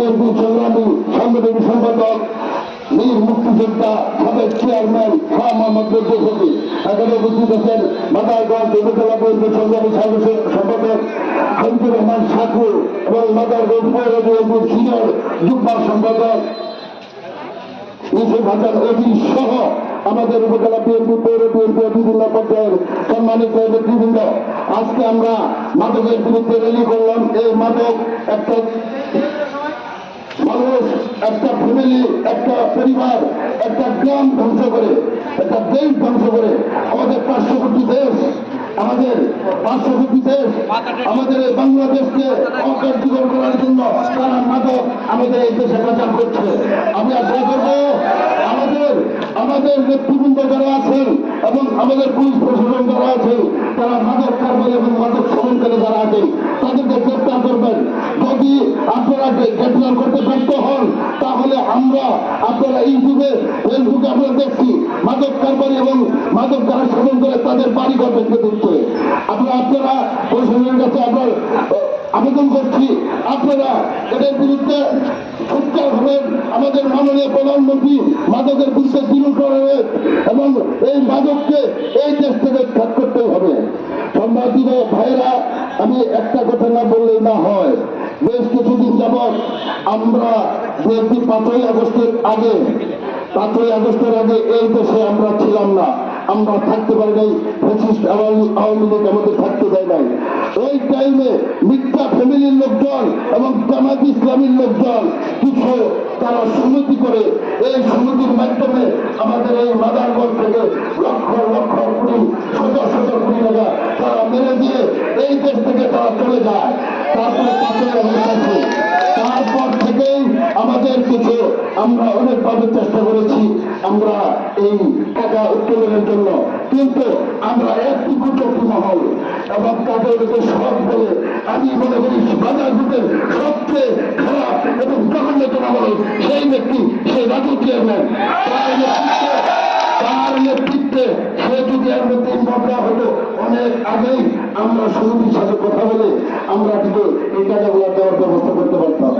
BNP সংগ্রামী সাংগঠনিক সম্পাদক বীর মুক্তিযোদ্ধা সাবেক চেয়ারম্যান শাহ মোহাম্মদ বদরুদ্দোজী, এখানে উপস্থিত আছেন মাদারগঞ্জ উপজেলা বিএনপি সংগ্রামী সম্পাদক শহীদুর রহমান সাকু এবং মাদারগঞ্জ পৌর বিএনপির সিনিয়র যুগ্ম সম্পাদক ইউসুফ হাসান অজির সহ আমাদের উপজেলা বিএনপি পৌর বিএনপি বিভিন্ন পর্যায়ের সম্মানিত নেতৃবৃন্দ, আজকে আমরা মাদকের বিরুদ্ধে র্যালি করলাম। এই মাদক একটা মানুষ, একটা ফ্যামিলি, একটা পরিবার, একটা গ্রাম ধ্বংস করে, একটা দেশ ধ্বংস করে। আমাদের 500 কোটি দেশ, আমাদের 500 কোটি দেশ, আমাদের এই বাংলাদেশকে অকার্যকর করার জন্য তারা মাদক আমাদের এই দেশে প্রচার করছে। আমি আশা করবো আমাদের নেতৃবৃন্দ যারা আছেন এবং আমাদের পুলিশ প্রশাসন যারা আছেন, তারা মাদক কারবারি এবং মাদক সেবনকারী যারা আছেন তাদেরকে গ্রেপ্তার করবেন। যদি আপনারা গ্রেপ্তার করতে ব্যর্থ হন, তাহলে আপনারা ইউটিউবে ফেসবুকে আমরা দেখছি মাদক কারবারি এবং মাদক যারা সেবন করে তাদের বাড়ি ঘর ভেঙে দিচ্ছে। আপনারা প্রশাসনের কাছে আপনার আবেদন করছি, আপনারা এদের বিরুদ্ধে সোচ্চার হবেন। আমাদের মাননীয় প্রধানমন্ত্রী মাদকের বিরুদ্ধে বিরোধ করবেন এবং এই মাদককে এই দেশ থেকে ত্যাগ করতে হবে। সাংবাদিক ভাইরা, আমি একটা কথা না বললেই না হয়। বেশ কিছুদিন যাবৎ আমরা 5ই আগস্টের আগে এই দেশে আমরা ছিলাম না, আমরা থাকতে পারি নাই, ফ্যাসিস্ট আওয়ামী লীগ আমাদের থাকতে দেয় নাই। ওই টাইমে মিথ্যা ফ্যামিলির লোকজন এবং জামাত ইসলামীর লোকজন কিছু তারা সমিতি করে, এই সমিতির মাধ্যমে আমাদের এই মাদারগঞ্জ থেকে লক্ষ লক্ষ কোটি, শত শত কোটি টাকা তারা মেরে দিয়ে এই দেশ থেকে তারা চলে যায়। তারপর থেকেই আমাদের কিছু আমরা অনেকভাবে চেষ্টা করেছি আমরা এই টাকা উত্তোলনের জন্য, কিন্তু আমরা একটুকু চক্রী মহল এবং তাদের সব বলে আমি মনে করি বাজারগুলোর সবচেয়ে খারাপ এবং জঘন্যতম হল সেই ব্যক্তি, সেই রাজু চেয়ারম্যান। তার নেতৃত্বে সে যদি এর মধ্যে ইনভলভ হতো, অনেক আগেই আমরা সমিতির সাথে কথা বলে আমরা কিন্তু এই টাকাগুলো দেওয়ার ব্যবস্থা করতে পারতাম।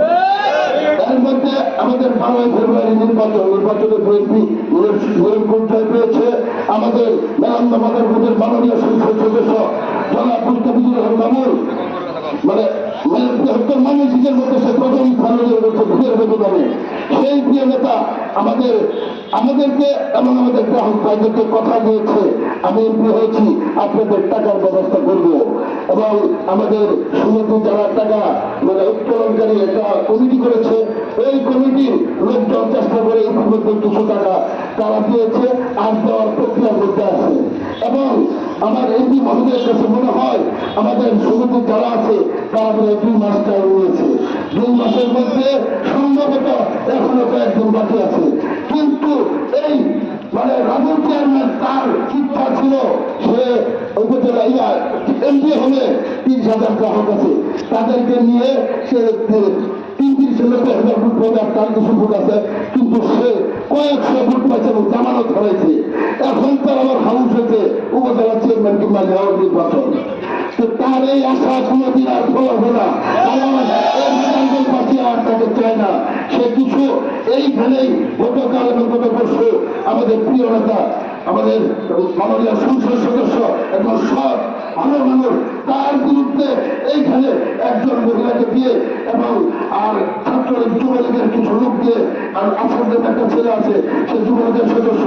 এর মধ্যে আমাদের 12ই ফেব্রুয়ারি নির্বাচনে বিএনপি জয় পেয়েছে। আমাদের মেলান্দা মাদারগঞ্জের মাননীয় সংসদ সদস্য জনাব মুস্তাফিজুর রহমান মামুন, মানে বৃহত্তর ময়মনসিংহের মধ্যে সে প্রথম স্থান ভোটের ব্যবধানে সেই প্রিয় নেতা আমাদেরকে এবং আমাদের গ্রাহক ভাইদেরকে কথা দিয়েছে, আমি এমপি হয়েছি, আপনাদের টাকার ব্যবস্থা করব। এবং আমাদের সমিতি যারা টাকা মানে উত্তোলনকারী একটা কমিটি করেছে, ওই কমিটির লোকজন চেষ্টা করে ইতিমধ্যে কিছু টাকা তারা দিয়েছে, আর দেওয়ার প্রক্রিয়ার মধ্যে আছে। এবং আমার এমপি মহোদয়ের কাছে মনে হয় আমাদের সমিতি যারা আছে তারা 2 মাস টাইম নিয়েছে। 2 মাসের মধ্যে সম্ভবত এখনো কয়েকজন বাকি আছে। কিন্তু এই মানে রাজু চেয়ারম্যান তার ইচ্ছা ছিল সে উপজেলা এমপি হলে 30,000 গ্রাহক আছে, তাদেরকে নিয়ে সে 30,000 ভোট পাবে, আর তার কিছু ভোট আছে, কিন্তু সে কয়েকশো ভোট পাইছে এবং জামানত হারাইছে। এখন তার আবার হাউস হয়েছে উপজেলা চেয়ারম্যান কিংবা মেয়র নির্বাচন। তো তার এই আশা কোনোদিন আর ফল হবে না, আর তাকে চায় না। সে কিছু এইখানেই গতকাল এবং গত বছর আমাদের প্রিয় নেতা, আমাদের মাননীয় সংসদ সদস্য এবং সব ভালো মানুষ, তার বিরুদ্ধে এইখানে একজন মহিলাকে দিয়ে এবং আর ছাত্রলীগ যুবলীগের কিছু লোক দিয়ে, আর আসাদের একটা ছেলে আছে সে যুবলীগের সদস্য,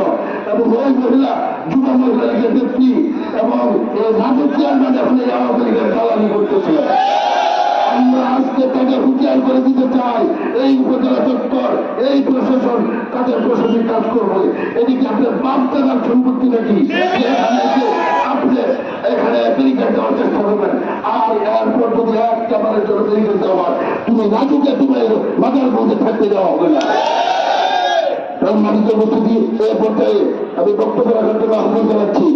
এবং ওই মহিলা যুব মহিলা লীগের নেত্রী এবং রাজু চেয়ারম্যান এখন এই আওয়ামী লীগের দালালি করতেছে। আমরা আজকে তাকে হুঁশিয়ার করে দিতে চাই, এই উপজেলা চত্বর, এই প্রশাসন তাদের প্রশাসনিক কাজ করবে। এদিকে আপনার বাপ দাদার সম্পত্তি নাকি আপনি এখানে ব্যারিকেড দেওয়ার চেষ্টা করবেন, আর এরপর যদি একটা বারের জন্য ব্যারিকেড দেওয়া, তুমি রাজুকে তুমি মাদারগঞ্জে থাকতে দেওয়া হবে না। সম্মানিত উপস্থিতি, এ পর্যায়ে আমি বক্তব্য রাখার জন্য আহ্বান জানাচ্ছি।